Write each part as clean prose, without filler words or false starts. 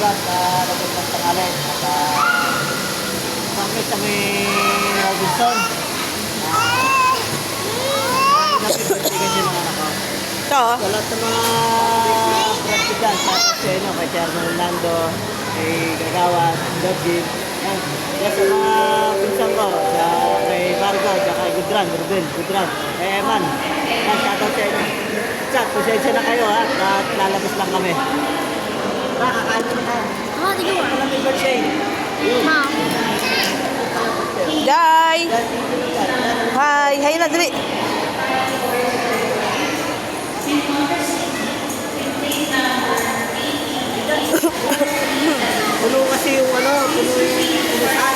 brad, nagandang tanghali. At kami sa may Robinson. Napipiligan din ng anak ko. Ito, oh. Sa lahat ng mga brad ko dyan, sa Seno, kay Chairman Orlando, kay Gagawa, Lodgin. Kaya sa mga pinsan ko, sa kay Bargo, kay Gudran, Gudran, kay Eman. Yan, shoutout sa inyo. Chat, pasensya na kayo ha, at lalabas lang kami. Kakain mo na tayo. di ko. Happy birthday. Ma. Day! Hi! Hi na, dali! Puno kasi yung puno yung punusan.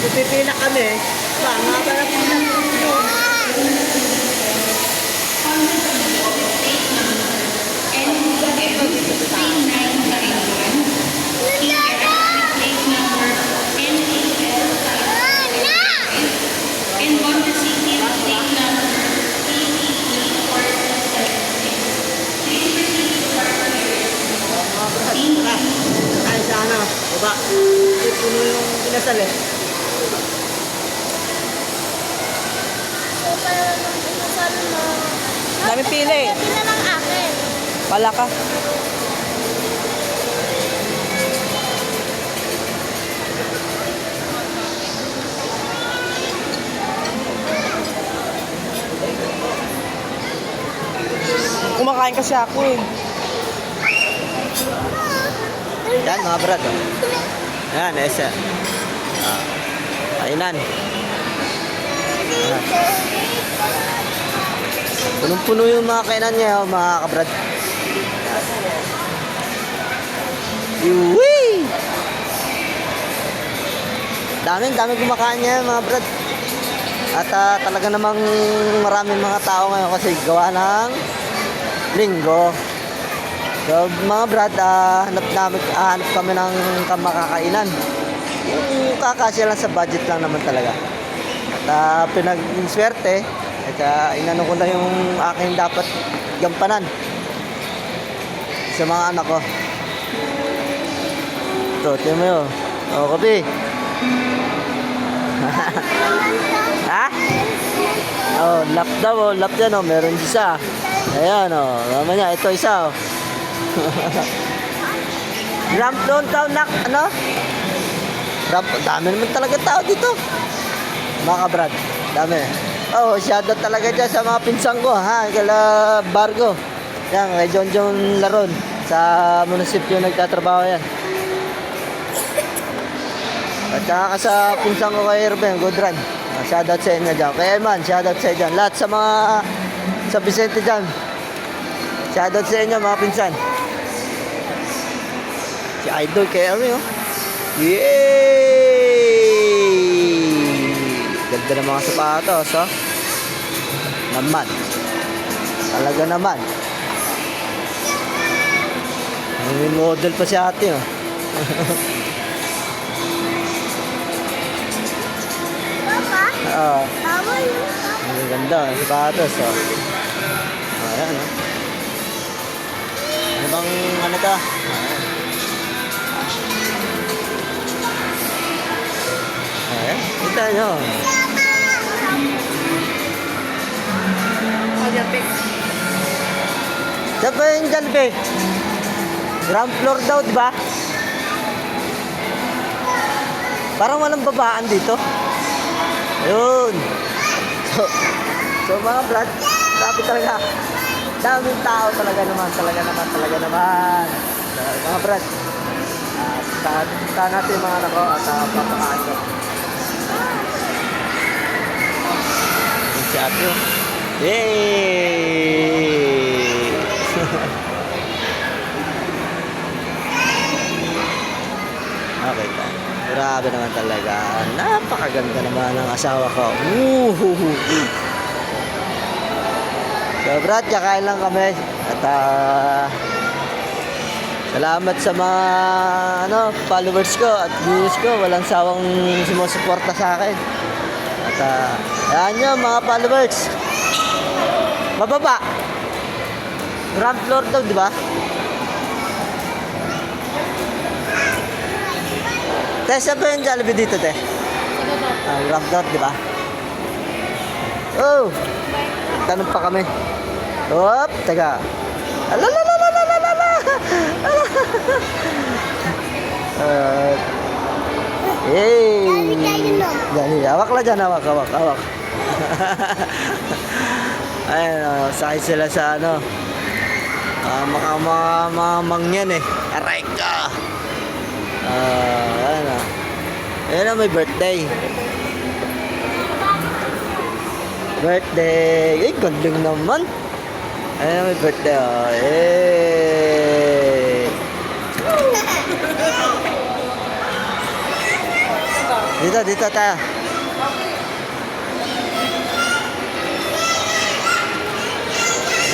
Kung pipila kami, mga pala pila. Ay sa baba. Puno yung pinasal eh. So, parang inasal mo. Dami pili. Pili na lang akin. Wala ka. Kumakain kasi ako eh. Yan mga brad. Yan, esa. Kainan. Punong-puno yung mga kainan niya, mga kabrad. Iwi! Daming kumakain niya mga brad. At talaga namang maraming mga tao ngayon kasi gawa ng linggo. So mga brad, hanap kami ng makakainan. Yung kakasya lang sa budget lang naman talaga. At pinag-swerte, at inano ko na yung aking dapat gampanan sa mga anak ko. Ito, tiyan mo yun. O, kapi. Ha? Oh, lap daw, lap dyan, oh. Meron isa. Ayan, oh. Mamanya, ito isa, oh. Ramp doon tao, Ramp, dami naman talaga tao dito. Mga kabrad, dami. Oh, shoutout talaga dyan sa mga pinsang ko, ha? Kala Bargo. Yan, kay John Laron. Sa munisipyo nagtatrabaho yan. At saka sa pinsang ko kay Ruben Godran. Shoutout sa inyo dyan. Kay Eman, shoutout sa inyo dyan. Lahat sa mga sa Vicente dyan. Shoutout sa inyo mga pinsan. Si Idol kay Ernie, oh. Yay! Ganda ng mga sapatos, oh. Naman. Talaga naman. May model pa si ate, oh. Papa? Oo. Tama yun. Ang ganda, sapatos, oh. Ayan, oh. Ano bang ano ka? Ayan, kita nyo. Saan ba yung Jollibee? Ground floor daw, di ba? Parang walang babaan dito. Ayun. So mga brad, sabi talaga, daming tao talaga naman. So, mga brad, punta natin yung mga anak ko at papakain ko. Yung si ate, oh. Yay! Okay ta. Grabe naman talaga. Napakaganda naman ng asawa ko. So brad, kakain lang kami. At salamat sa mga followers ko at viewers ko. Walang sawang sumusuporta sa akin. At ayan nyo mga followers. Mababa. Ground floor daw, di ba? Te, saan ba yung Jollibee dito, te? Rockdot, di ba? Oh! Tanong pa kami. Hop, teka. Alalalalalalalala! Hey! Dali, hawak lang dyan, hawak. Ayun, sakay sila sa ano. Mga mangyan eh. Aray ka! Ayun. Ayun na, may birthday. Birthday! Ay, gandang naman. Ayun na, may birthday. Oh. Hey! Dito tayo.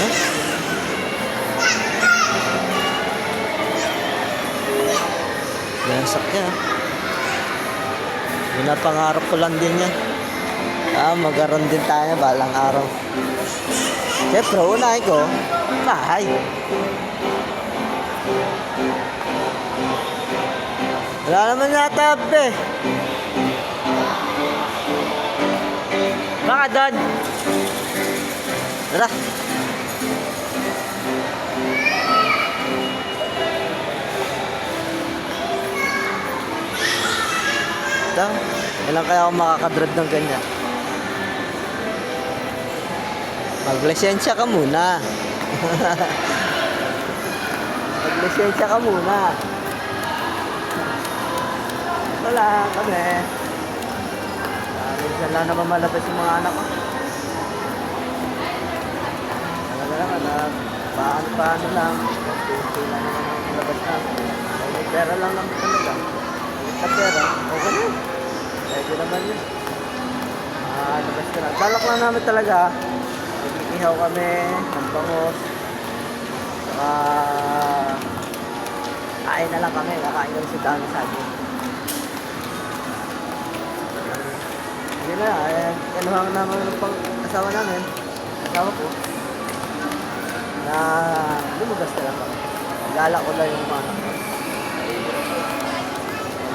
Huh? Nasak niya. Pinapangarap ko lang din yan. Magkaroon din tayo balang araw. Siyempre, unahin ko, bahay. Wala naman yata, be. Baka doon. Tara. Ito, ilang kaya ako makakadrive ng ganyan? Maglisensya ka muna. Maglisensya ka muna. Wala kami. Minsan lang naman malabas yung mga anak ko. Talaga naman, paano lang. Kunti lang naman ang malabas na. May pera lang naman talaga. Sa pera, okay na yun. Pwede naman yun. Labas ka lang. Balak lang namin talaga. Ihaw kami ng bangos. Saka kain na lang kami. Kakain kami sa dami sabi. Hindi na, kanuhang naman ng asawa namin. Asawa ko. Na lumugas na lang kami. Gala ko lang yung mga anak ko.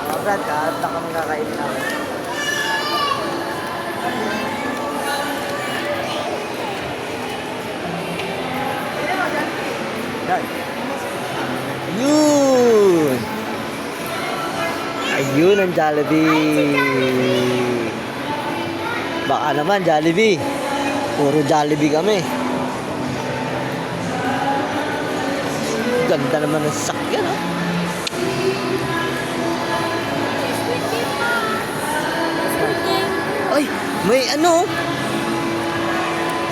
Mga brad, kahit na kami kakainin namin. Yan. Yun! Ayun ang Jollibee. Baka naman Jollibee. Puro Jollibee kami. Ganda naman ng sakyan, ha? Ay, may ano?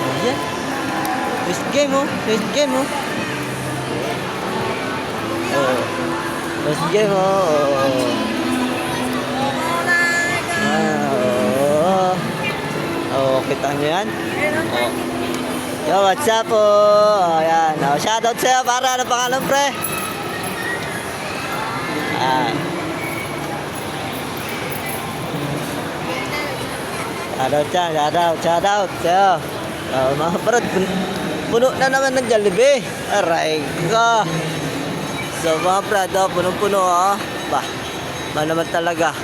Ayan. First game, oh. First game, oh. Oh. First game, oh. Oh, kita nyo yan? Oh. Yo, what's up po? Oh, yan. Oh, shoutout sa'yo para ano pangalan, pre? Shoutout sa'yo. Oh, mga brad, puno na naman ng Jollibee. Aray ka. So, mga brad, oh, punong-puno, oh. Ba naman talaga.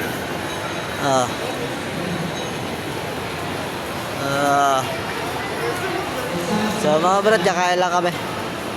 So mga brad, kakain lang kami.